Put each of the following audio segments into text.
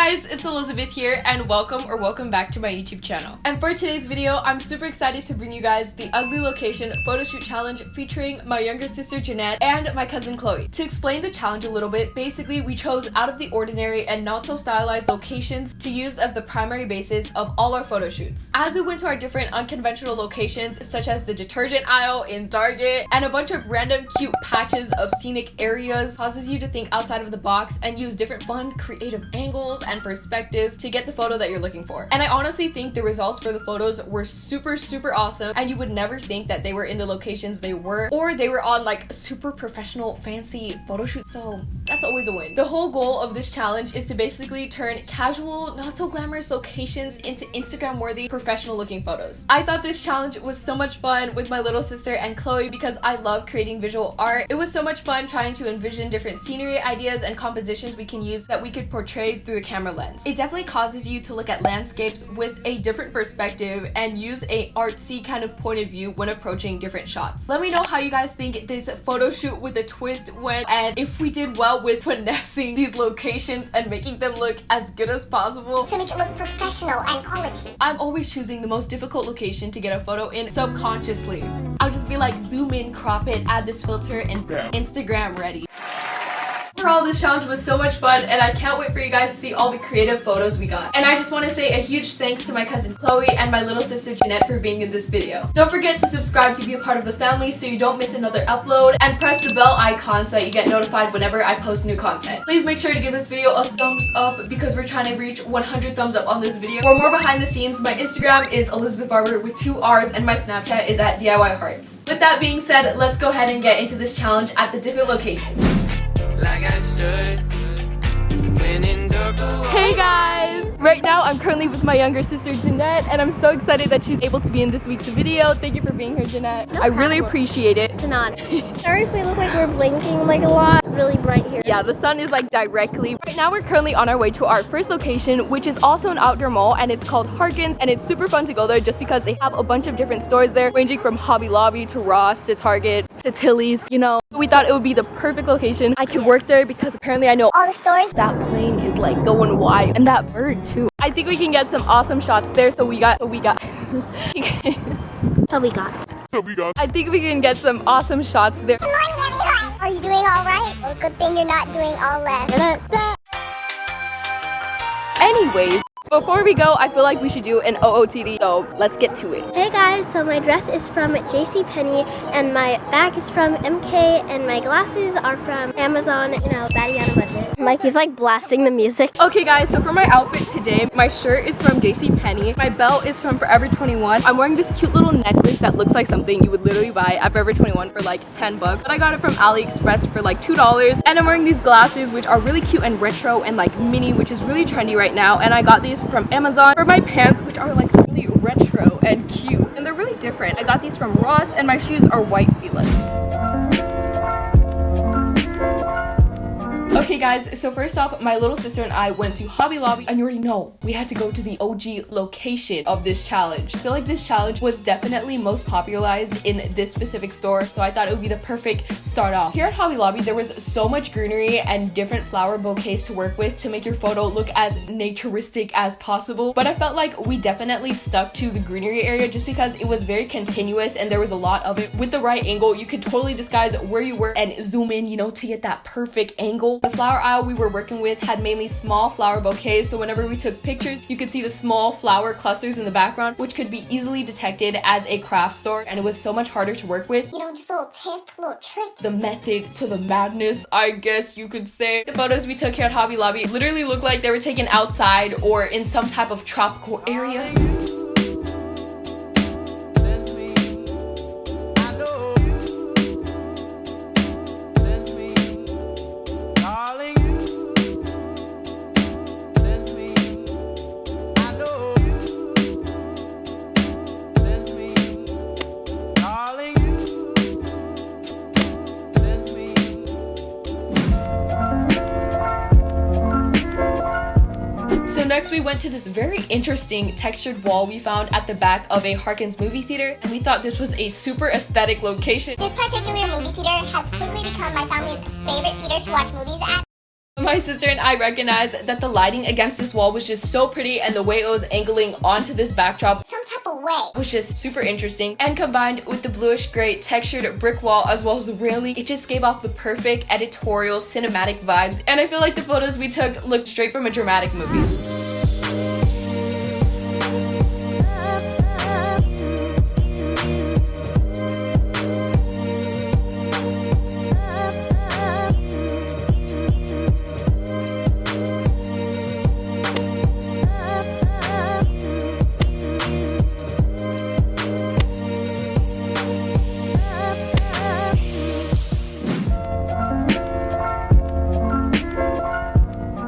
guys, it's Elizabeth here and welcome back to my YouTube channel. And for today's video, I'm super excited to bring you guys the ugly location photoshoot challenge featuring my younger sister Jeanette and my cousin Chloe. To explain the challenge a little bit, basically we chose out of the ordinary and not so stylized locations to use as the primary basis of all our photo shoots. As we went to our different unconventional locations such as the detergent aisle in Target and a bunch of random cute patches of scenic areas, causes you to think outside of the box and use different fun creative angles and perspectives to get the photo that you're looking for. And I honestly think the results for the photos were super awesome, and you would never think that they were in the locations they were, or they were on like super professional fancy photo shoots, so that's always a win. The whole goal of this challenge is to basically turn casual, not so glamorous locations into Instagram worthy professional looking photos. I thought this challenge was so much fun with my little sister and Chloe because I love creating visual art. It was so much fun trying to envision different scenery ideas and compositions we can use that we could portray through the camera lens. It definitely causes you to look at landscapes with a different perspective and use a artsy kind of point of view when approaching different shots. Let me know how you guys think this photo shoot with a twist went, and if we did well with finessing these locations and making them look as good as possible to make it look professional and quality. I'm always choosing the most difficult location to get a photo in subconsciously. I'll just be like, zoom in, crop it, add this filter, and Instagram ready. Overall, this challenge was so much fun, and I can't wait for you guys to see all the creative photos we got. And I just want to say a huge thanks to my cousin Chloe and my little sister Jeanette for being in this video. Don't forget to subscribe to be a part of the family so you don't miss another upload, and press the bell icon so that you get notified whenever I post new content. Please make sure to give this video a thumbs up because we're trying to reach 100 thumbs up on this video. For more behind the scenes, my Instagram is elizabethbarber with 2 R's, and my Snapchat is at Diyhearts. With that being said, let's go ahead and get into this challenge at the different locations. Like I should. Hey guys! Right now I'm currently with my younger sister Jeanette, and I'm so excited that she's able to be in this week's video. Thank you for being here, Jeanette. I really appreciate it. It's not. Sorry if we look like we're blinking like a lot. Really bright here. Yeah, the sun is like directly. Right now we're currently on our way to our first location, which is also an outdoor mall, and it's called Harkins, and it's super fun to go there just because they have a bunch of different stores there, ranging from Hobby Lobby to Ross to Target to Tilly's, you know. We thought it would be the perfect location. I could work there because apparently I know all the stores. That plane is like going wide, and that bird too. I think we can get some awesome shots there, so we got I think we can get some awesome shots there. Good morning, everyone. Are you doing all right? Well, good thing you're not doing all left. Anyways, before we go, I feel like we should do an OOTD, so let's get to it. Hey guys, so my dress is from JCPenney, and my bag is from MK, and my glasses are from Amazon, you know, baddie on a budget. Mikey's like blasting the music. Okay guys, so for my outfit today, my shirt is from JCPenney, my belt is from Forever 21. I'm wearing this cute little necklace that looks like something you would literally buy at Forever 21 for like 10 bucks. But I got it from AliExpress for like $2. And I'm wearing these glasses which are really cute and retro and like mini, which is really trendy right now. And I got these from Amazon. For my pants, which are like really retro and cute, and they're really different, I got these from Ross, and my shoes are white feeless. Okay guys, so first off, my little sister and I went to Hobby Lobby, and you already know we had to go to the OG location of this challenge. I feel like this challenge was definitely most popularized in this specific store, so I thought it would be the perfect start off. Here at Hobby Lobby, there was so much greenery and different flower bouquets to work with to make your photo look as naturistic as possible, but I felt like we definitely stuck to the greenery area just because it was very continuous and there was a lot of it. With the right angle, you could totally disguise where you were and zoom in, you know, to get that perfect angle. The flower aisle we were working with had mainly small flower bouquets, so whenever we took pictures, you could see the small flower clusters in the background, which could be easily detected as a craft store, and it was so much harder to work with. You know, just a little tip, a little trick. The method to the madness, I guess you could say. The photos we took here at Hobby Lobby literally looked like they were taken outside or in some type of tropical area. So next we went to this very interesting textured wall we found at the back of a Harkins movie theater, and we thought this was a super aesthetic location. This particular movie theater has quickly become my family's favorite theater to watch movies at. my sister and I recognized that the lighting against this wall was just so pretty, and the way it was angling onto this backdrop Some type of way. was just super interesting, and combined with the bluish gray textured brick wall as well as the railing, it just gave off the perfect editorial cinematic vibes, and I feel like the photos we took looked straight from a dramatic movie.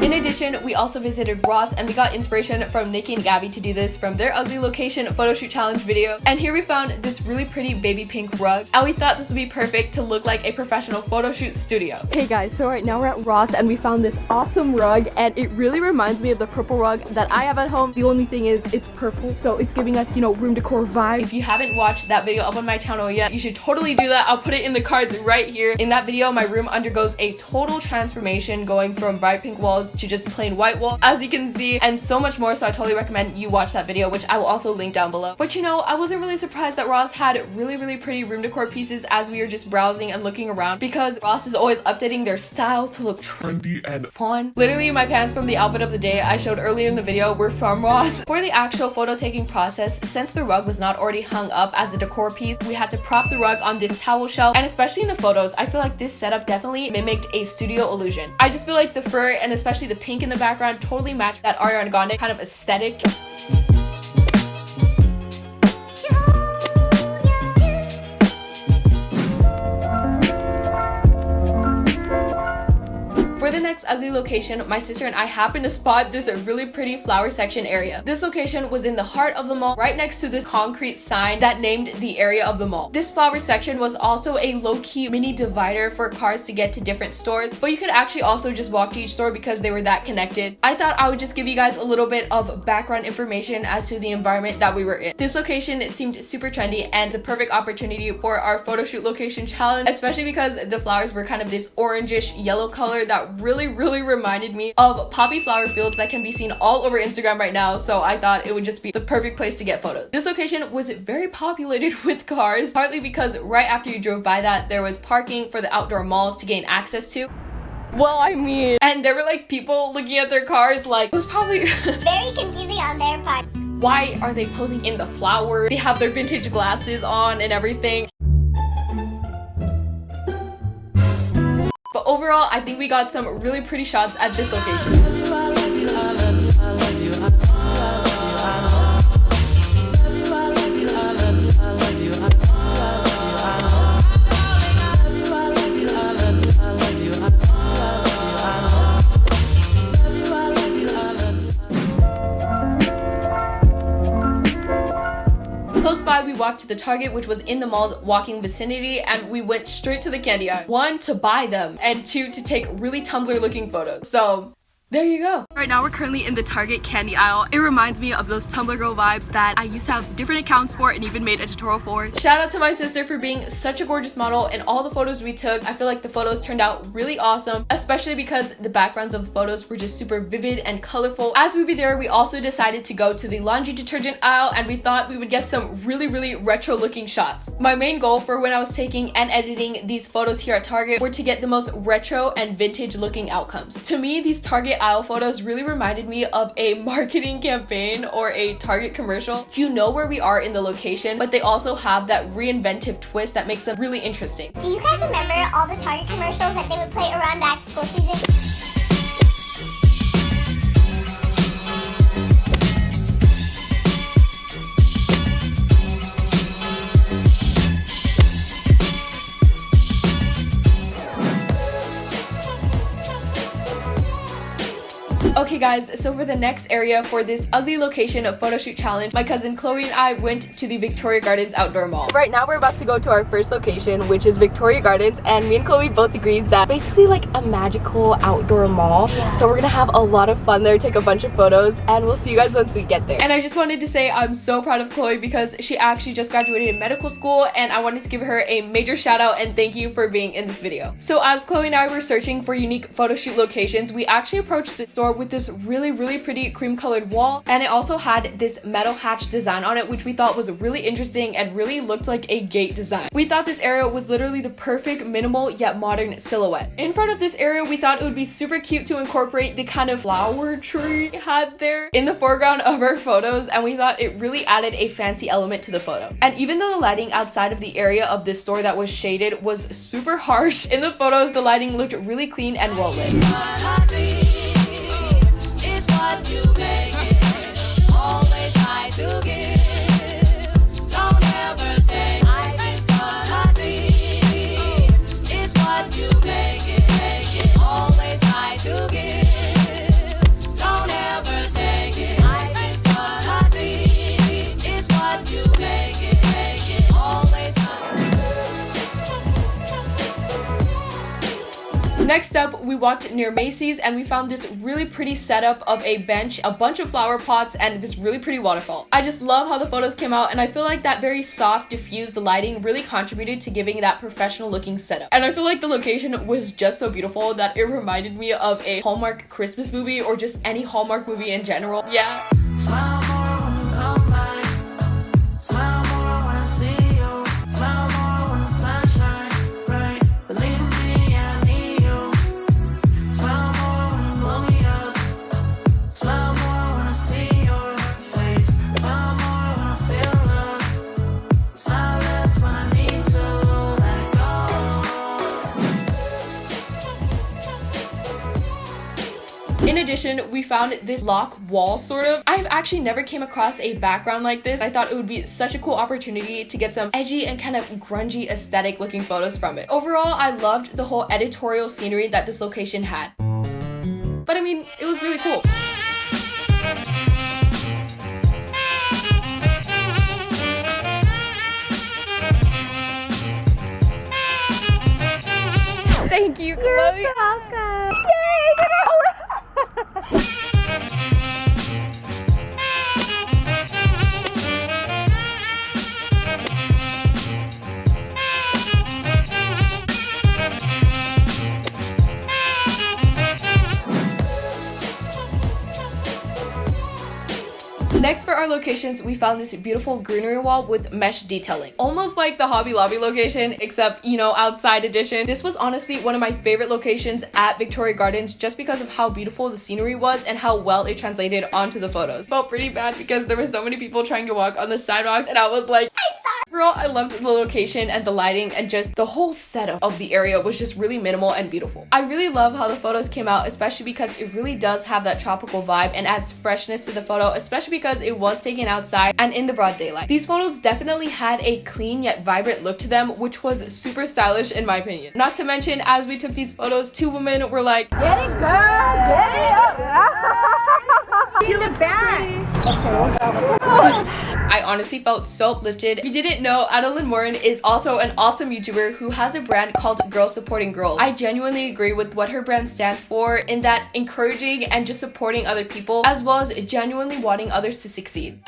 In addition, we also visited Ross, and we got inspiration from Nikki and Gabby to do this from their ugly location photo shoot challenge video. And here we found this really pretty baby pink rug, and we thought this would be perfect to look like a professional photo shoot studio. Hey guys, so right now we're at Ross and we found this awesome rug, and it really reminds me of the purple rug that I have at home. The only thing is it's purple, so it's giving us, you know, room decor vibe. If you haven't watched that video up on my channel yet, you should totally do that. I'll put it in the cards right here. In that video, my room undergoes a total transformation, going from bright pink walls to just plain white wall, as you can see, and so much more. So I totally recommend you watch that video, which I will also link down below. But you know, I wasn't really surprised that Ross had really pretty room decor pieces as we were just browsing and looking around, because Ross is always updating their style to look trendy and fun. Literally, my pants from the outfit of the day I showed earlier in the video were from Ross. For the actual photo taking process, since the rug was not already hung up as a decor piece, we had to prop the rug on this towel shelf, and especially in the photos, I feel like this setup definitely mimicked a studio illusion. I just feel like the fur and especially the pink in the background totally matched that Ariana Grande kind of aesthetic. For the next ugly location, my sister and I happened to spot this really pretty flower section area. This location was in the heart of the mall, right next to this concrete sign that named the area of the mall. This flower section was also a low-key mini divider for cars to get to different stores, but you could actually also just walk to each store because they were that connected. I thought I would just give you guys a little bit of background information as to the environment that we were in. This location seemed super trendy and the perfect opportunity for our photo shoot location challenge, especially because the flowers were kind of this orangish yellow color that really reminded me of poppy flower fields that can be seen all over Instagram right now, so I thought it would just be the perfect place to get photos. This location was very populated with cars, partly because right after you drove by that, there was parking for the outdoor malls to gain access to. Well, I mean, and there were like people looking at their cars, like, it was probably Very confusing on their part. Why are they posing in the flowers? They have their vintage glasses on and everything. But overall, I think we got some really pretty shots at this location. Close by, we walked to the Target, which was in the mall's walking vicinity, and we went straight to the candy aisle. 1, to buy them, and 2, to take really Tumblr looking photos. So there you go. Right now we're currently in the Target candy aisle. It reminds me of those Tumblr girl vibes that I used to have different accounts for and even made a tutorial for. Shout out to my sister for being such a gorgeous model in all the photos we took. I feel like the photos turned out really awesome, especially because the backgrounds of the photos were just super vivid and colorful. As we were there, we also decided to go to the laundry detergent aisle, and we thought we would get some really retro looking shots. My main goal for when I was taking and editing these photos here at Target were to get the most retro and vintage looking outcomes. To me, these Target aisle photos really reminded me of a marketing campaign or a Target commercial. You know where we are in the location, but they also have that reinventive twist that makes them really interesting. Do you guys remember all the Target commercials that they would play around back to school season? Okay Okay guys, so for the next area for this ugly location of photo shoot challenge, my cousin Chloe and I went to the Victoria Gardens outdoor mall. Right now we're about to go to our first location, which is Victoria Gardens, and me and Chloe both agreed that basically like a magical outdoor mall. Yes. So we're gonna have a lot of fun there, take a bunch of photos, and we'll see you guys once we get there. And I just wanted to say I'm so proud of Chloe because she actually just graduated in medical school, and I wanted to give her a major shout out and thank you for being in this video. So as Chloe and I were searching for unique photo shoot locations, we actually approached the store with this really pretty cream colored wall, and it also had this metal hatch design on it, which we thought was really interesting and really looked like a gate design. We thought this area was literally the perfect minimal yet modern silhouette. In front of this area, we thought it would be super cute to incorporate the kind of flower tree it had there in the foreground of our photos, and we thought it really added a fancy element to the photo. And even though the lighting outside of the area of this store that was shaded was super harsh, in the photos the lighting looked really clean and well lit. Next up, we walked near Macy's and we found this really pretty setup of a bench, a bunch of flower pots, and this really pretty waterfall. I just love how the photos came out, and I feel like that very soft, diffused lighting really contributed to giving that professional looking setup. And I feel like the location was just so beautiful that it reminded me of a Hallmark Christmas movie or just any Hallmark movie in general. Yeah. In addition, we found this lock wall sort of. I've actually never came across a background like this. I thought it would be such a cool opportunity to get some edgy and kind of grungy aesthetic looking photos from it. Overall, I loved the whole editorial scenery that this location had. But I mean, it was really cool. Thank you, Chloe. You're so welcome. Next for our locations, we found this beautiful greenery wall with mesh detailing. Almost like the Hobby Lobby location, except, you know, outside edition. This was honestly one of my favorite locations at Victoria Gardens just because of how beautiful the scenery was and how well it translated onto the photos. Felt pretty bad because there were so many people trying to walk on the sidewalks and I was like, I'm sorry. Overall, I loved the location and the lighting, and just the whole setup of the area was just really minimal and beautiful. I really love how the photos came out, especially because it really does have that tropical vibe and adds freshness to the photo, especially because it was taken outside and in the broad daylight. These photos definitely had a clean yet vibrant look to them, which was super stylish in my opinion. Not to mention, as we took these photos, two women were like, "Get it, girl, get it up." You look bad. I honestly felt so uplifted. If you didn't know, Adeline Morin is also an awesome YouTuber who has a brand called Girls Supporting Girls. I genuinely agree with what her brand stands for, in that encouraging and just supporting other people, as well as genuinely wanting others to succeed.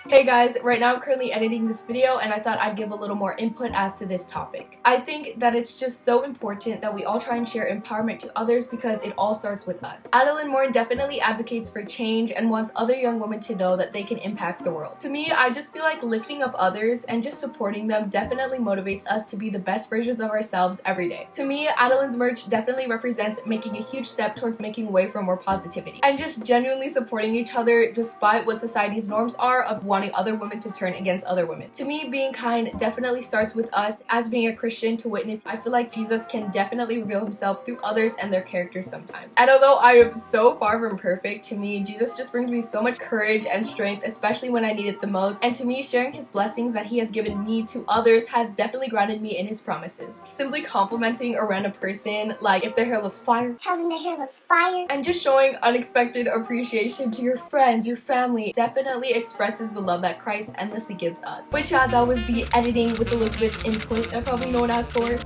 Hey guys, right now I'm currently editing this video and I thought I'd give a little more input as to this topic. I think that it's just so important that we all try and share empowerment to others because it all starts with us. Adeline Morin definitely advocates for change and wants other young women to know that they can impact the world. To me, I just feel like lifting up others and just supporting them definitely motivates us to be the best versions of ourselves every day. To me, Adeline's merch definitely represents making a huge step towards making way for more positivity and just genuinely supporting each other despite what society's norms are of one wanting other women to turn against other women. To me, being kind definitely starts with us as being a Christian to witness. I feel like Jesus can definitely reveal himself through others and their characters sometimes. And although I am so far from perfect, to me, Jesus just brings me so much courage and strength, especially when I need it the most. And to me, sharing his blessings that he has given me to others has definitely grounded me in his promises. Simply complimenting a random person, like if their hair looks fire, Tell them their hair looks fire. and just showing unexpected appreciation to your friends, your family, definitely expresses the love that Christ endlessly gives us. Which that was the editing with Elizabeth input that probably no one asked for.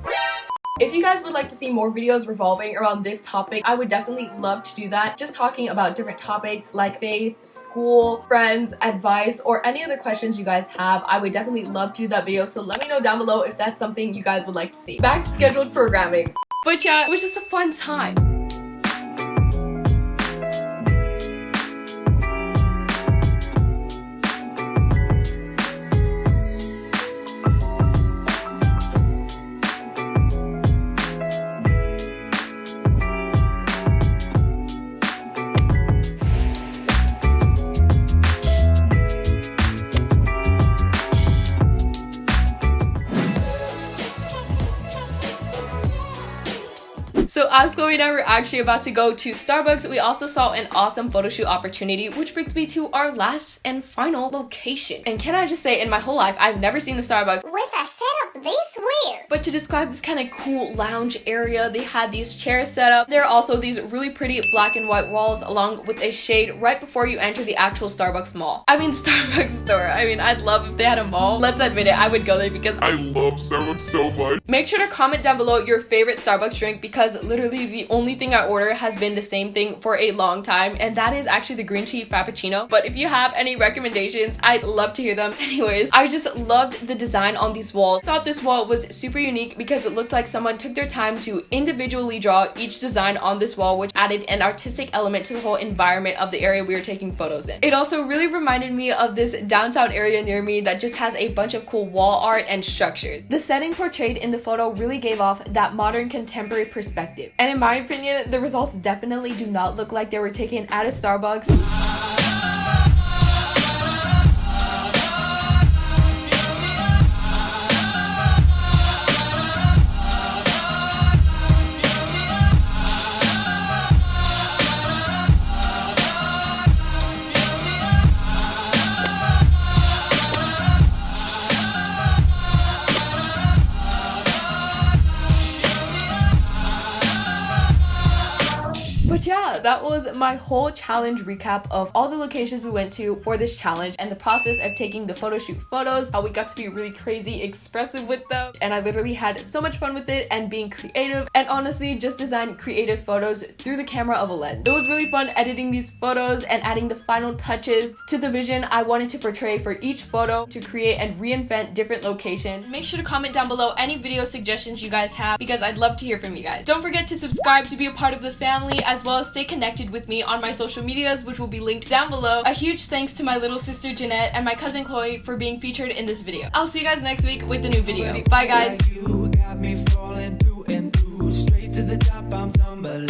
If you guys would like to see more videos revolving around this topic, I would definitely love to do that. Just talking about different topics like faith, school, friends, advice, or any other questions you guys have, I would definitely love to do that video. So let me know down below if that's something you guys would like to see. Back to scheduled programming. But yeah, it was just a fun time. So as Chloe and I were actually about to go to Starbucks, we also saw an awesome photo shoot opportunity, which brings me to our last and final location. And can I just say, in my whole life, I've never seen the Starbucks With a setup this weird. but to describe this kind of cool lounge area, they had these chairs set up. There are also these really pretty black and white walls along with a shade right before you enter the actual Starbucks mall. I mean Starbucks store. I mean, I'd love if they had a mall. Let's admit it, I would go there because I love Starbucks so much. Make sure to comment down below your favorite Starbucks drink because literally the only thing I order has been the same thing for a long time, and that is actually the green tea frappuccino. But if you have any recommendations, I'd love to hear them. Anyways, I just loved the design on these walls. Thought this wall was super unique because it looked like someone took their time to individually draw each design on this wall, which added an artistic element to the whole environment of the area we were taking photos in. It also really reminded me of this downtown area near me that just has a bunch of cool wall art and structures. The setting portrayed in the photo really gave off that modern contemporary perspective. And in my opinion, the results definitely do not look like they were taken at a Starbucks. But yeah, that was my whole challenge recap of all the locations we went to for this challenge and the process of taking the photo shoot photos, how we got to be really crazy expressive with them, and I literally had so much fun with it and being creative and honestly just designed creative photos through the camera of a lens. It was really fun editing these photos and adding the final touches to the vision I wanted to portray for each photo to create and reinvent different locations. Make sure to comment down below any video suggestions you guys have because I'd love to hear from you guys. Don't forget to subscribe to be a part of the family, as well as stay connected with me on my social medias, which will be linked down below. A huge thanks to my little sister Jeanette and my cousin Chloe for being featured in this video. I'll see you guys next week with a new video. Bye guys. You got me falling through and through, straight to the top, I'm tumbling.